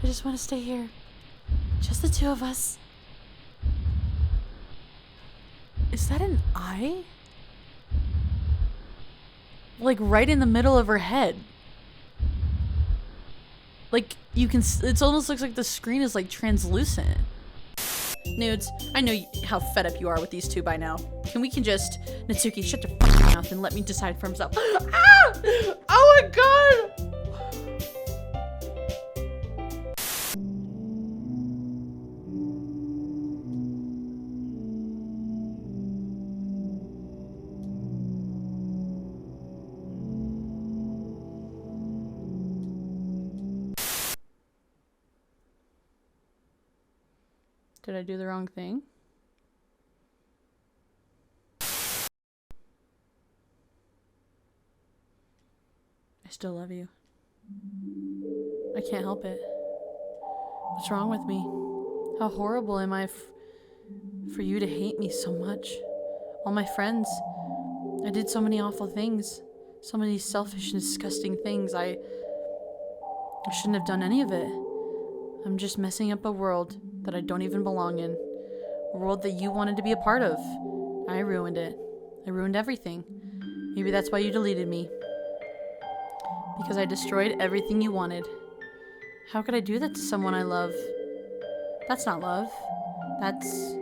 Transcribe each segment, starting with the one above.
I just want to stay here. Just the two of us. Is that an eye? Like right in the middle of her head. Like you can, it almost looks like the screen is like translucent. Nudes, I know how fed up you are with these two by now. Natsuki, shut your fucking mouth and let me decide for himself. Ah! Oh my god! Did I do the wrong thing? I still love you. I can't help it. What's wrong with me? How horrible am I for you to hate me so much? All my friends. I did so many awful things. So many selfish and disgusting things. I shouldn't have done any of it. I'm just messing up a world that I don't even belong in. A world that you wanted to be a part of. I ruined it. I ruined everything. Maybe that's why you deleted me. Because I destroyed everything you wanted. How could I do that to someone I love? That's not love. That's...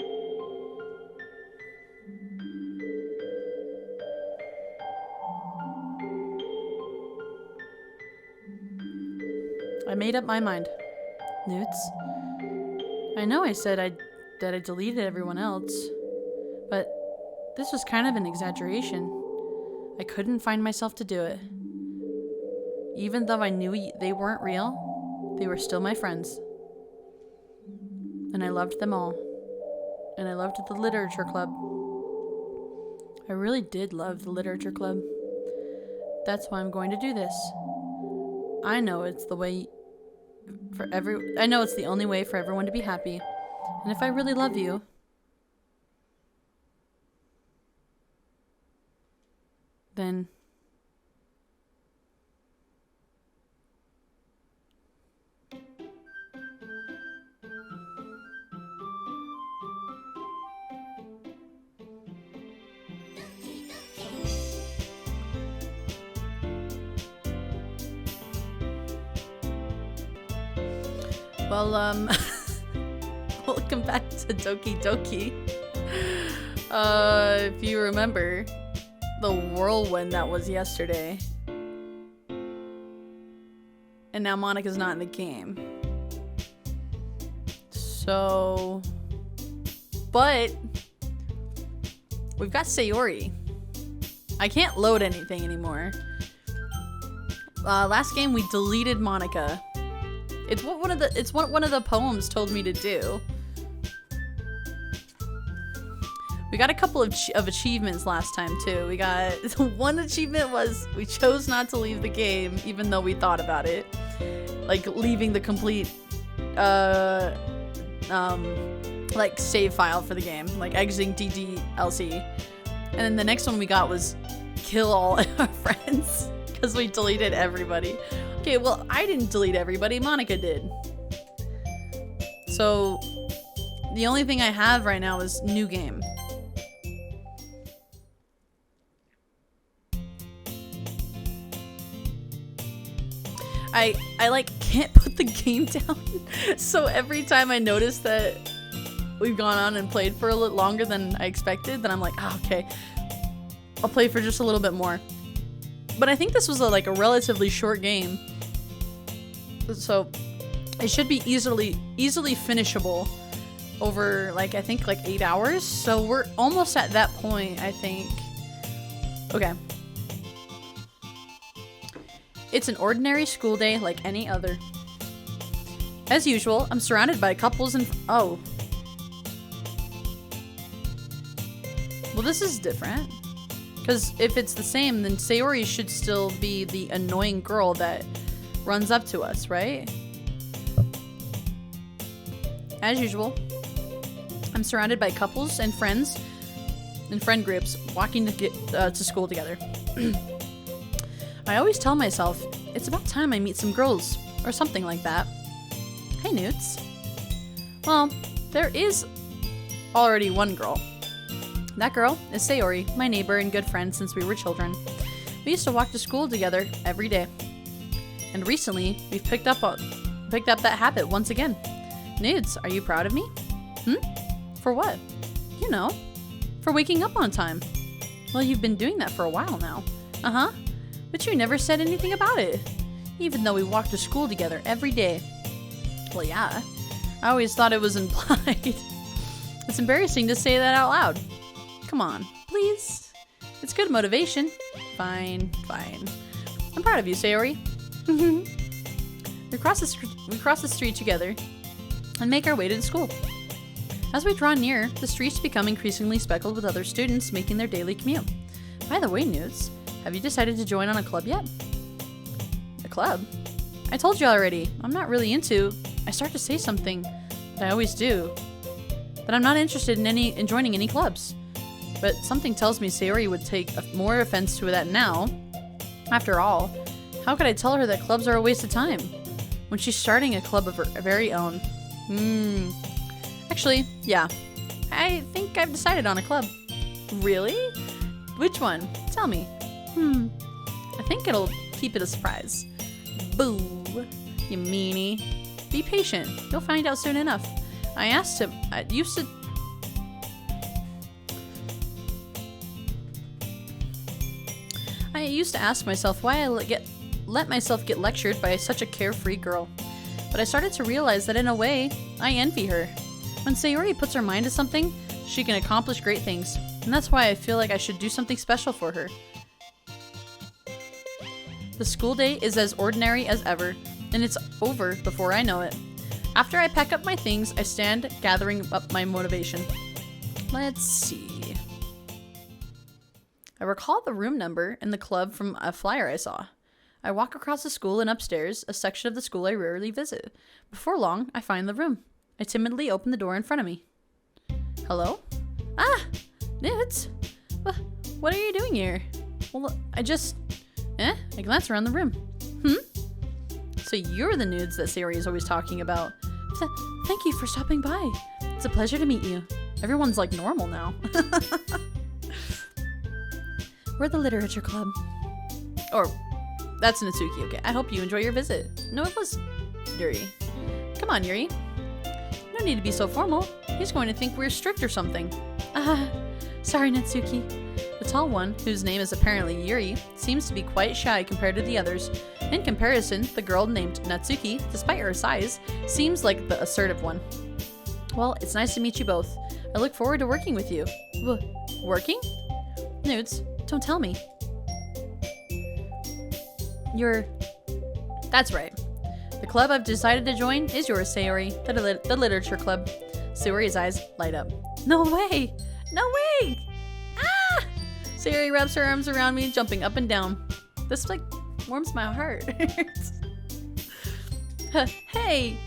I made up my mind. Newts. I know I said that I deleted everyone else, but this was kind of an exaggeration. I couldn't find myself to do it. Even though I knew they weren't real, they were still my friends. And I loved them all. And I loved the literature club. I really did love the literature club. That's why I'm going to do this. I know it's the way I know it's the only way for everyone to be happy. And if I really love you, then well, welcome back to Doki Doki. If you remember the whirlwind that was yesterday. And now Monika's not in the game. So... But... We've got Sayori. I can't load anything anymore. Last game we deleted Monika. It's what one of the poems told me to do. We got a couple of achievements last time too. We got one achievement was we chose not to leave the game even though we thought about it, like leaving the complete like save file for the game, like exiting DDLC. And then the next one we got was kill all our friends because we deleted everybody. Okay, well, I didn't delete everybody, Monika did. So, the only thing I have right now is new game. I like can't put the game down. So every time I notice that we've gone on and played for a little longer than I expected, then I'm like, oh, okay, I'll play for just a little bit more. But I think this was like a relatively short game. So it should be easily finishable over like, I think like 8 hours. So we're almost at that point, I think. Okay. It's an ordinary school day like any other. As usual, I'm surrounded by couples and oh. Well, this is different. Because if it's the same, then Sayori should still be the annoying girl that runs up to us, right? As usual, I'm surrounded by couples and friends and friend groups walking to school together. I always tell myself, it's about time I meet some girls, or something like that. Hey, Newts. Well, there is already one girl. That girl is Sayori, my neighbor and good friend since we were children. We used to walk to school together every day. And recently, we've picked up that habit once again. Nudes, are you proud of me? For what? You know, for waking up on time. Well, you've been doing that for a while now. Uh-huh. But you never said anything about it. Even though we walked to school together every day. Well, yeah. I always thought it was implied. It's embarrassing to say that out loud. Come on, please. It's good motivation. Fine. I'm proud of you, Sayori. We cross the street together and make our way to the school. As we draw near, the streets become increasingly speckled with other students making their daily commute. By the way, Newts, have you decided to join on a club yet? A club? I told you already, I'm not really into... I start to say something that I always do, that I'm not interested in joining any clubs. But something tells me Sayori would take more offense to that now. After all, how could I tell her that clubs are a waste of time when she's starting a club of her very own? Actually, yeah. I think I've decided on a club. Really? Which one? Tell me. I think it'll keep it a surprise. Boo. You meanie. Be patient. You'll find out soon enough. I used to ask myself why I let myself get lectured by such a carefree girl. But I started to realize that in a way, I envy her. When Sayori puts her mind to something, she can accomplish great things. And that's why I feel like I should do something special for her. The school day is as ordinary as ever, and it's over before I know it. After I pack up my things, I stand gathering up my motivation. Let's see. I recall the room number in the club from a flyer I saw. I walk across the school and upstairs, a section of the school I rarely visit. Before long, I find the room. I timidly open the door in front of me. Hello? Ah! Nudes! What are you doing here? Well, I glance around the room. So you're the Nudes that Sayori is always talking about. Thank you for stopping by. It's a pleasure to meet you. Everyone's like normal now. We're the literature club. Or, that's Natsuki, okay. I hope you enjoy your visit. No, it was Yuri. Come on, Yuri. No need to be so formal. He's going to think we're strict or something. Sorry, Natsuki. The tall one, whose name is apparently Yuri, seems to be quite shy compared to the others. In comparison, the girl named Natsuki, despite her size, seems like the assertive one. Well, it's nice to meet you both. I look forward to working with you. Working? Nudes, don't tell me. That's right. The club I've decided to join is yours, Sayori, the literature club. Sayori's eyes light up. No way! No way! Ah! Sayori wraps her arms around me, jumping up and down. This, warms my heart. Hey!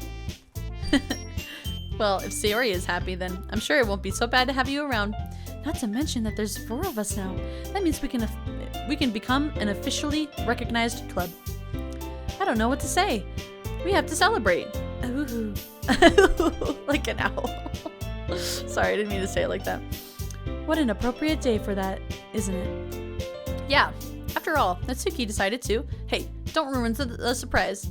Well, if Sayori is happy, then I'm sure it won't be so bad to have you around. Not to mention that there's 4 of us now. That means we can become an officially recognized club. I don't know what to say. We have to celebrate. Ooh. Like an owl. Sorry, I didn't mean to say it like that. What an appropriate day for that, isn't it? Yeah, after all, Natsuki decided to. Hey, don't ruin the surprise.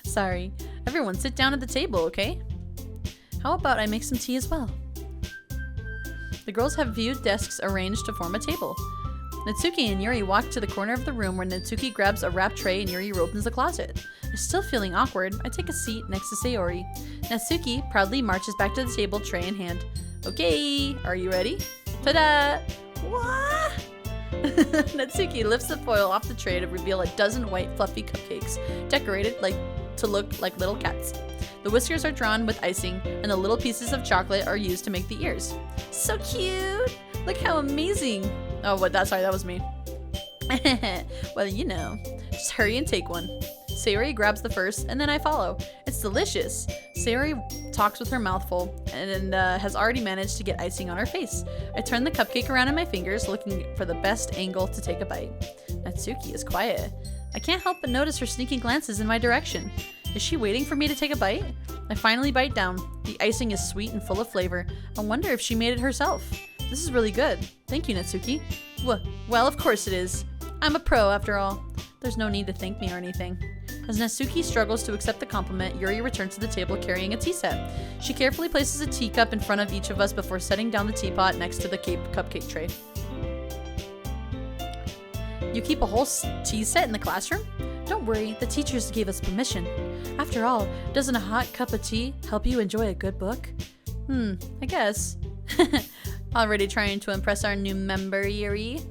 Sorry. Everyone sit down at the table, okay? How about I make some tea as well? The girls have viewed desks arranged to form a table. Natsuki and Yuri walk to the corner of the room where Natsuki grabs a wrap tray and Yuri opens the closet. Still feeling awkward, I take a seat next to Sayori. Natsuki proudly marches back to the table, tray in hand. Okay, are you ready? Ta-da! What? Natsuki lifts the foil off the tray to reveal a dozen white fluffy cupcakes, decorated to look like little cats. The whiskers are drawn with icing, and the little pieces of chocolate are used to make the ears. So cute! Look how amazing! Oh, sorry, that was me. Well, you know, just hurry and take one. Sayori grabs the first, and then I follow. It's delicious. Sayori talks with her mouth full, and has already managed to get icing on her face. I turn the cupcake around in my fingers, looking for the best angle to take a bite. Natsuki is quiet. I can't help but notice her sneaky glances in my direction. Is she waiting for me to take a bite? I finally bite down. The icing is sweet and full of flavor. I wonder if she made it herself. This is really good. Thank you, Natsuki. Well, of course it is. I'm a pro, after all. There's no need to thank me or anything. As Natsuki struggles to accept the compliment, Yuri returns to the table carrying a tea set. She carefully places a teacup in front of each of us before setting down the teapot next to the cupcake tray. You keep a whole tea set in the classroom? Don't worry, the teachers gave us permission. After all, doesn't a hot cup of tea help you enjoy a good book? I guess. Already trying to impress our new member, Yuri.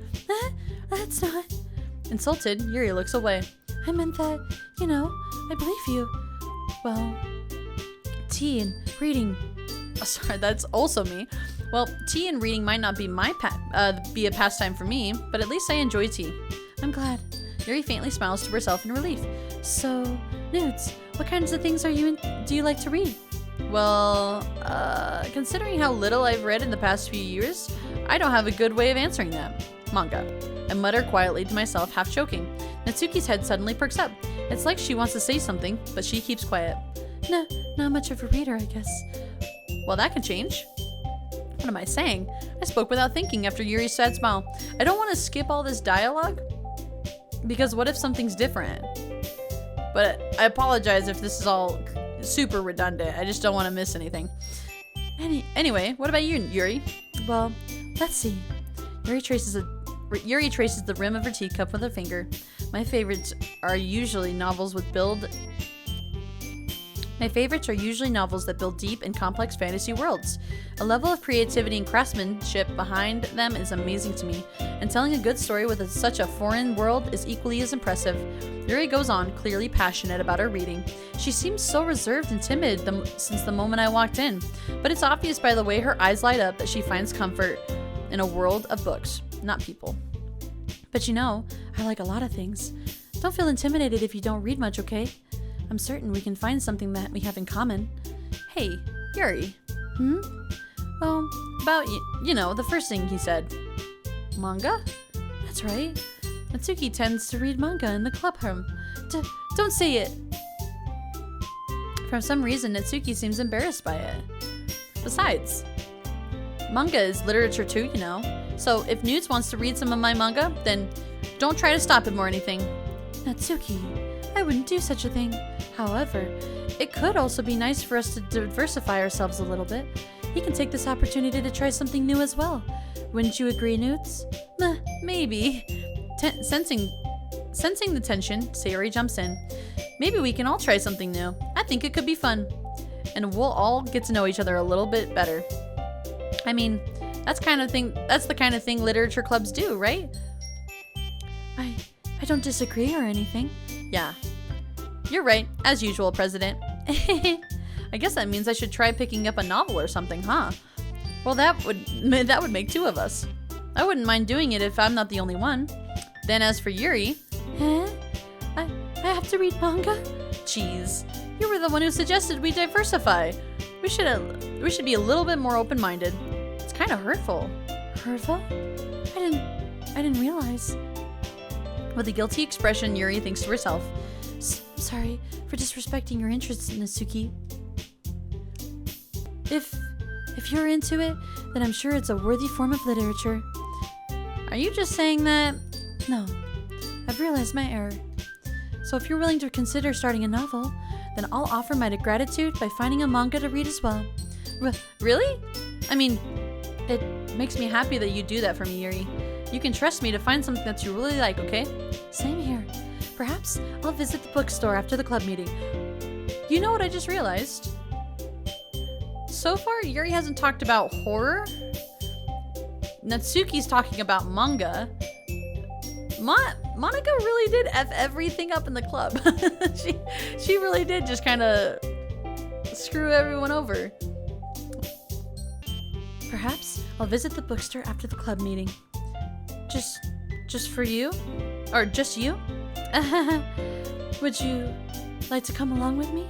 That's not... Insulted, Yuri looks away. I meant that, I believe you. Well, tea and reading... Oh, sorry, that's also me. Well, tea and reading might not be be a pastime for me, but at least I enjoy tea. I'm glad. Yuri faintly smiles to herself in relief. So, Nudes, what kinds of things do you like to read? Well, considering how little I've read in the past few years, I don't have a good way of answering that. Manga. I mutter quietly to myself, half choking. Natsuki's head suddenly perks up. It's like she wants to say something, but she keeps quiet. Nah, not much of a reader, I guess. Well, that can change. What am I saying? I spoke without thinking after Yuri's sad smile. I don't want to skip all this dialogue, because what if something's different? But I apologize if this is all super redundant. I just don't want to miss anything. Anyway, what about you, Yuri? Well, let's see. Yuri traces the rim of her teacup with her finger. My favorites are usually novels that build deep and complex fantasy worlds. A level of creativity and craftsmanship behind them is amazing to me, and telling a good story with such a foreign world is equally as impressive. Yuri goes on, clearly passionate about her reading. She seems so reserved and timid since the moment I walked in, but it's obvious by the way her eyes light up that she finds comfort in a world of books, not people. But I like a lot of things. Don't feel intimidated if you don't read much, okay? I'm certain we can find something that we have in common. Hey, Yuri. Well, about, the first thing he said. Manga? That's right. Natsuki tends to read manga in the clubroom. Don't say it! For some reason, Natsuki seems embarrassed by it. Besides, manga is literature too, So if Nudes wants to read some of my manga, then don't try to stop him or anything. Natsuki, I wouldn't do such a thing. However, it could also be nice for us to diversify ourselves a little bit. He can take this opportunity to try something new as well. Wouldn't you agree, Nudes? Maybe. Sensing the tension, Sayori jumps in. Maybe we can all try something new. I think it could be fun. And we'll all get to know each other a little bit better. I mean, that's the kind of thing literature clubs do, right? I don't disagree or anything. Yeah. You're right, as usual, President. I guess that means I should try picking up a novel or something, huh? Well, that would make two of us. I wouldn't mind doing it if I'm not the only one. Then as for Yuri... Huh? I have to read manga? Jeez, you were the one who suggested we diversify. We should be a little bit more open-minded. It's kind of hurtful. Hurtful? I didn't realize. With a guilty expression, Yuri thinks to herself, sorry for disrespecting your interests, Natsuki. If you're into it, then I'm sure it's a worthy form of literature. Are you just saying that? No, I've realized my error. So if you're willing to consider starting a novel, then I'll offer my gratitude by finding a manga to read as well. Really? I mean, it makes me happy that you do that for me, Yuri. You can trust me to find something that you really like, okay? Same here. Perhaps I'll visit the bookstore after the club meeting. You know what I just realized? So far, Yuri hasn't talked about horror. Natsuki's talking about manga. Monika really did F everything up in the club. she really did just kind of screw everyone over. Perhaps I'll visit the bookstore after the club meeting. Just for you? Or just you? Would you like to come along with me?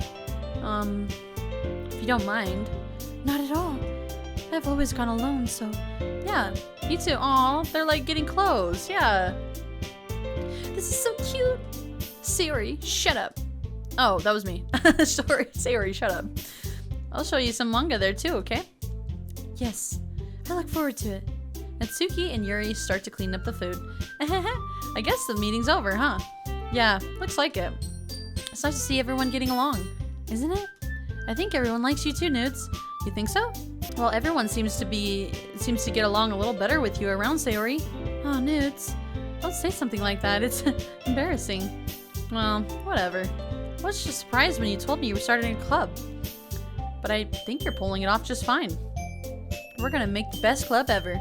If you don't mind. Not at all. I've always gone alone, so... Yeah, me too. Aw, they're like getting close. Yeah. This is so cute. Sayori, shut up. Oh, that was me. Sorry, Sayori, shut up. I'll show you some manga there too, okay? Yes, I look forward to it. Natsuki and Yuri start to clean up the food. I guess the meeting's over, huh? Yeah, looks like it. It's nice to see everyone getting along, isn't it? I think everyone likes you too, Nudes. You think so? Well, everyone seems to get along a little better with you around, Sayori. Oh, Nudes. Don't say something like that. It's embarrassing. Well, whatever. I was just surprised when you told me you were starting a club. But I think you're pulling it off just fine. We're gonna make the best club ever.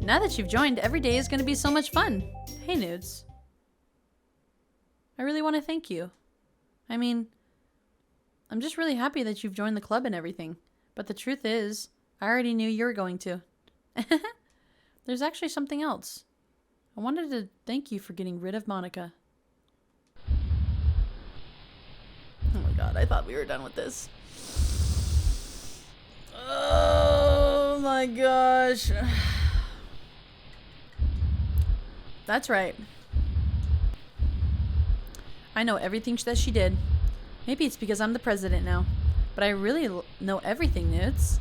Now that you've joined, every day is gonna be so much fun. Hey, Nudes. I really want to thank you. I mean, I'm just really happy that you've joined the club and everything. But the truth is, I already knew you were going to. There's actually something else. I wanted to thank you for getting rid of Monika. Oh my god, I thought we were done with this. Oh my gosh. That's right. I know everything that she did. Maybe it's because I'm the president now. But I really know everything, Nudes.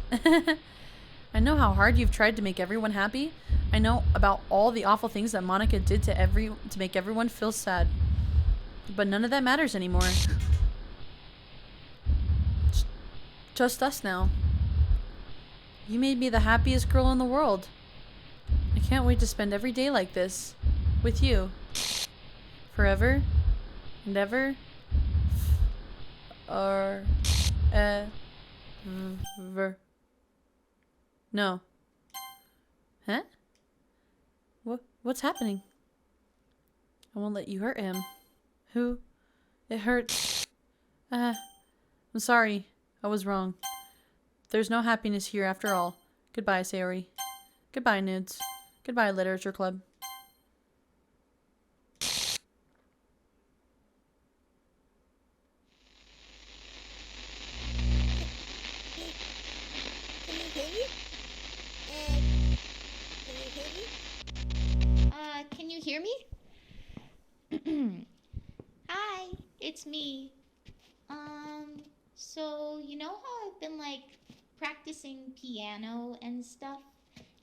I know how hard you've tried to make everyone happy. I know about all the awful things that Monika did to make everyone feel sad. But none of that matters anymore. Just us now. You made me the happiest girl in the world. I can't wait to spend every day like this. With you. Forever. And ever. Ever. No. Huh? What's happening? I won't let you hurt him. Who? It hurts. I'm sorry. I was wrong. There's no happiness here after all. Goodbye, Sayori. Goodbye, Nudes. Goodbye, Literature Club. Can you hear me? Hi, it's me. So you know how I've been like practicing piano and stuff,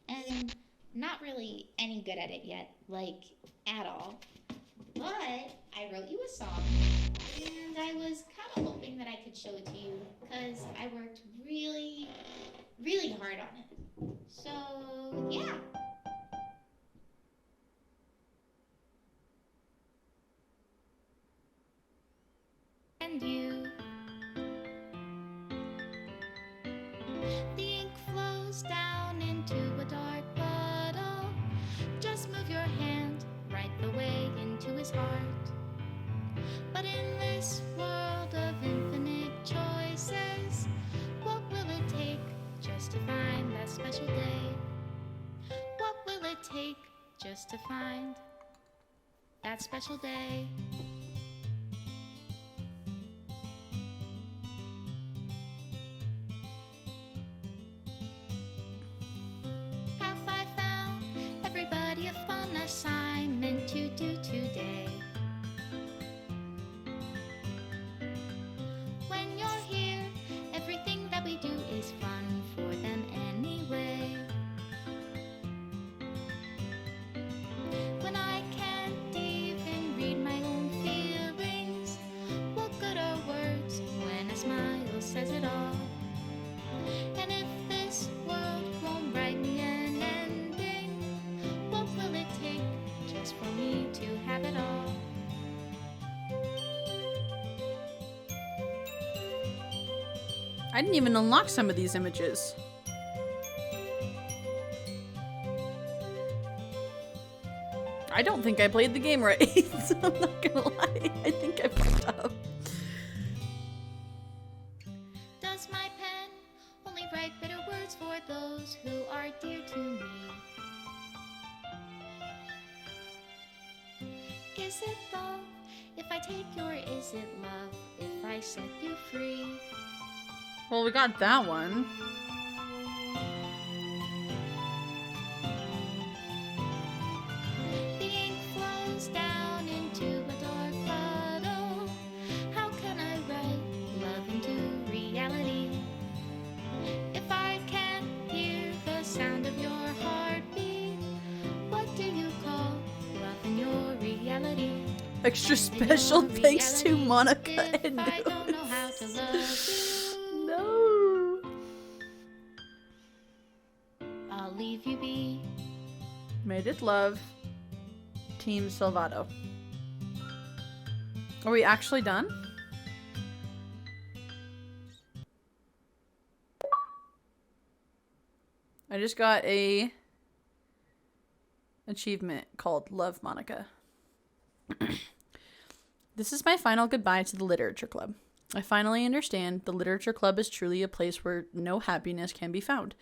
and not really any good at it yet, like at all. But I wrote you a song, and I was kind of hoping that I could show it to you, because I worked really, really hard on it. So yeah. And you. The ink flows down into a dark puddle. Just move your hand right the way into his heart. But in this world of infinite choices, what will it take just to find that special day? What will it take just to find that special day? Have I found everybody a fun assignment to do today? When you're here, everything that we do is fun for them anyway. When I can't even read my own feelings, what good are words when a smile says it all? And if this world won't write me an ending, what will it take just for me to have it all? I didn't even unlock some of these images. I don't think I played the game right. So I'm not gonna lie. I think I fucked up. Does my pen only write bitter words for those who are dear to me? Is it love if I take you, or is it love if I set you free? Well, we got that one. The ink flows down into a dark puddle. How can Extra special thanks to Monika and I don't know how to love you. No. I'll leave you be. Made it love. Team Salvato. Are we actually done? I just got a achievement called Love Monika. This is my final goodbye to the literature club. I finally understand the literature club is truly a place where no happiness can be found.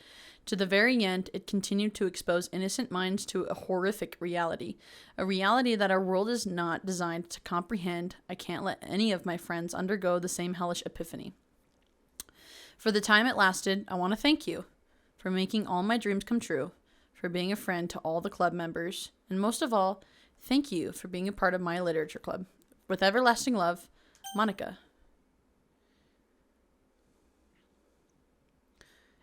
To the very end, it continued to expose innocent minds to a horrific reality. A reality that our world is not designed to comprehend. I can't let any of my friends undergo the same hellish epiphany. For the time it lasted, I want to thank you for making all my dreams come true, for being a friend to all the club members, and most of all, thank you for being a part of my literature club. With everlasting love, Monika.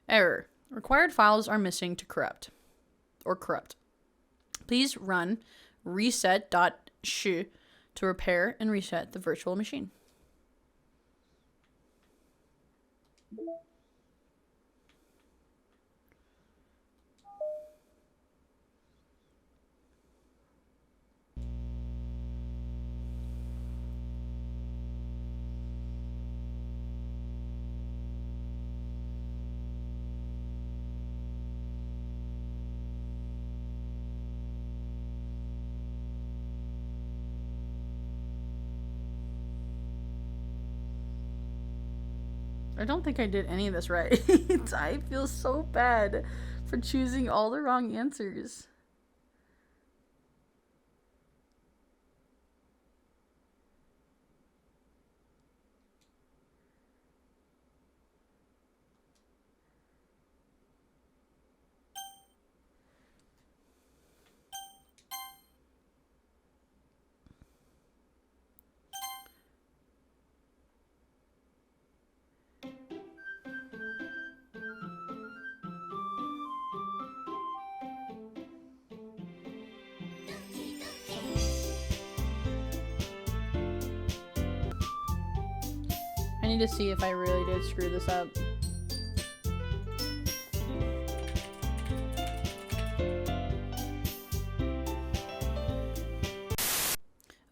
Error. Required files are missing to corrupt. Please run reset.sh to repair and reset the virtual machine. I don't think I did any of this right. I feel so bad for choosing all the wrong answers. I need to see if I really did screw this up.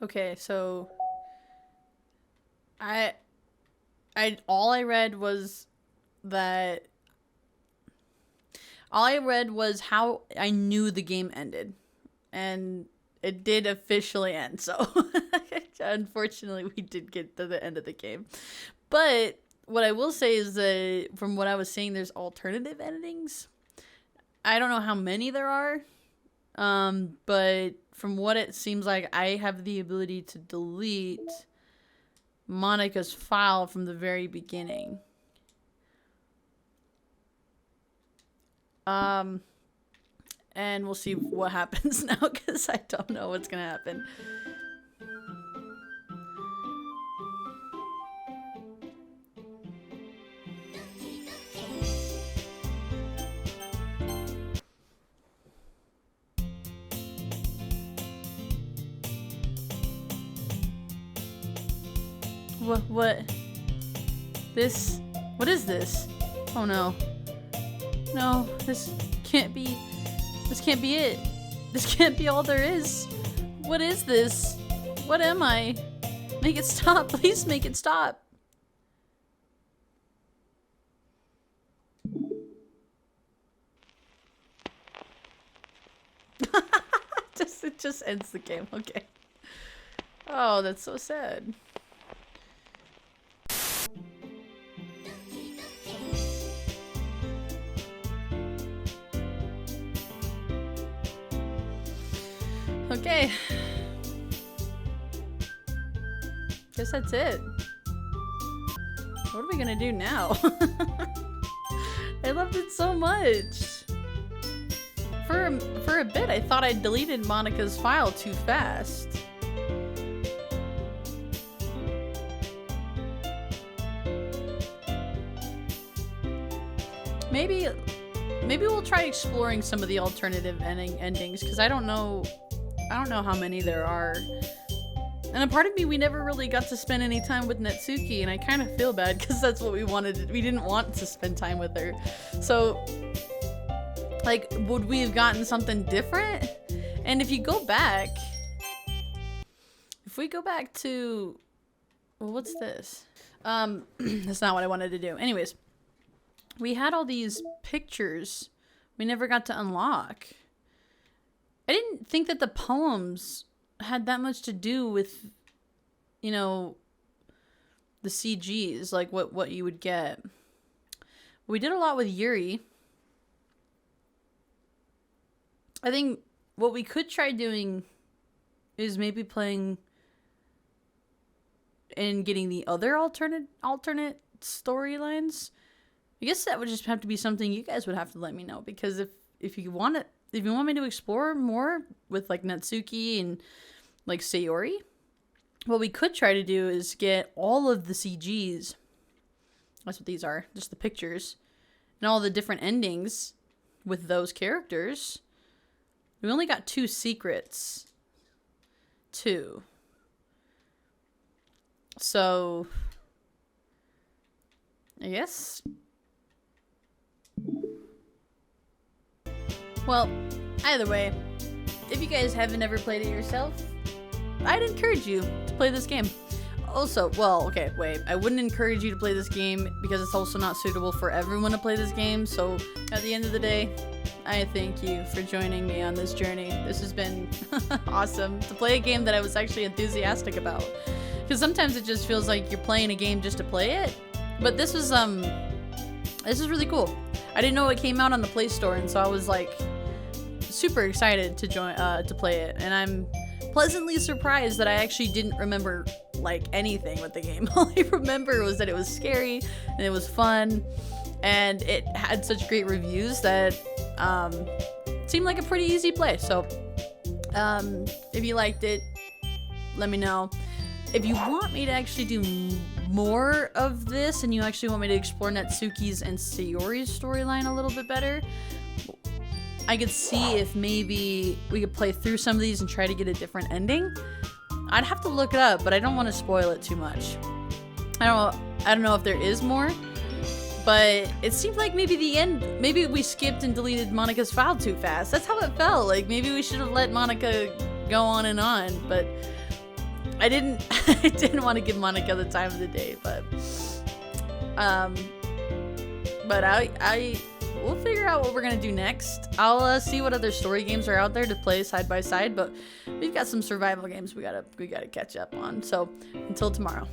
Okay, so all I read was how I knew the game ended, and it did officially end. So unfortunately, we did get to the end of the game. But what I will say is that from what I was seeing, there's alternative endings. I don't know how many there are, but from what it seems like, I have the ability to delete Monika's file from the very beginning. And we'll see what happens now, because I don't know what's gonna happen. What? This? What is this? Oh no. No, this can't be it. This can't be all there is. What is this? What am I? Make it stop. Please make it stop. It just ends the game. Okay. Oh, that's so sad. Okay. Guess that's it. What are we gonna do now? I loved it so much. For a bit, I thought I deleted Monika's file too fast. Maybe we'll try exploring some of the alternative endings, because I don't know how many there are. And a part of me, we never really got to spend any time with Natsuki, and I kind of feel bad because that's what we wanted. We didn't want to spend time with her. So, like, would we have gotten something different? And if you go back, if we go back to, well, what's this? That's not what I wanted to do. Anyways, we had all these pictures we never got to unlock. I didn't think that the poems had that much to do with, you know, the CGs, like what you would get. We did a lot with Yuri. I think what we could try doing is maybe playing and getting the other alternate storylines. I guess that would just have to be something you guys would have to let me know, because if you want me to explore more with like Natsuki and like Sayori, what we could try to do is get all of the CGs. That's what these are, just the pictures, and all the different endings with those characters. We only got 2 secrets. 2. So, I guess. Well, either way, if you guys haven't ever played it yourself, I'd encourage you to play this game. Also, well, okay, wait. I wouldn't encourage you to play this game because it's also not suitable for everyone to play this game. So, at the end of the day, I thank you for joining me on this journey. This has been awesome to play a game that I was actually enthusiastic about. Because sometimes it just feels like you're playing a game just to play it. But this is really cool. I didn't know it came out on the Play Store, and so I was like super excited to play it. And I'm pleasantly surprised that I actually didn't remember like anything with the game. All I remember was that it was scary and it was fun, and it had such great reviews that it seemed like a pretty easy play. So if you liked it, let me know. If you want me to actually do more of this, and you actually want me to explore Natsuki's and Sayori's storyline a little bit better, I could see if maybe we could play through some of these and try to get a different ending. I'd have to look it up, but I don't want to spoil it too much. I don't know if there is more, but it seemed like maybe the end, maybe we skipped and deleted Monika's file too fast. That's how it felt. Like maybe we should have let Monika go on, but I didn't want to give Monika the time of the day, but we'll figure out what we're gonna do next. I'll see what other story games are out there to play side by side, but we've got some survival games we gotta catch up on. So until tomorrow.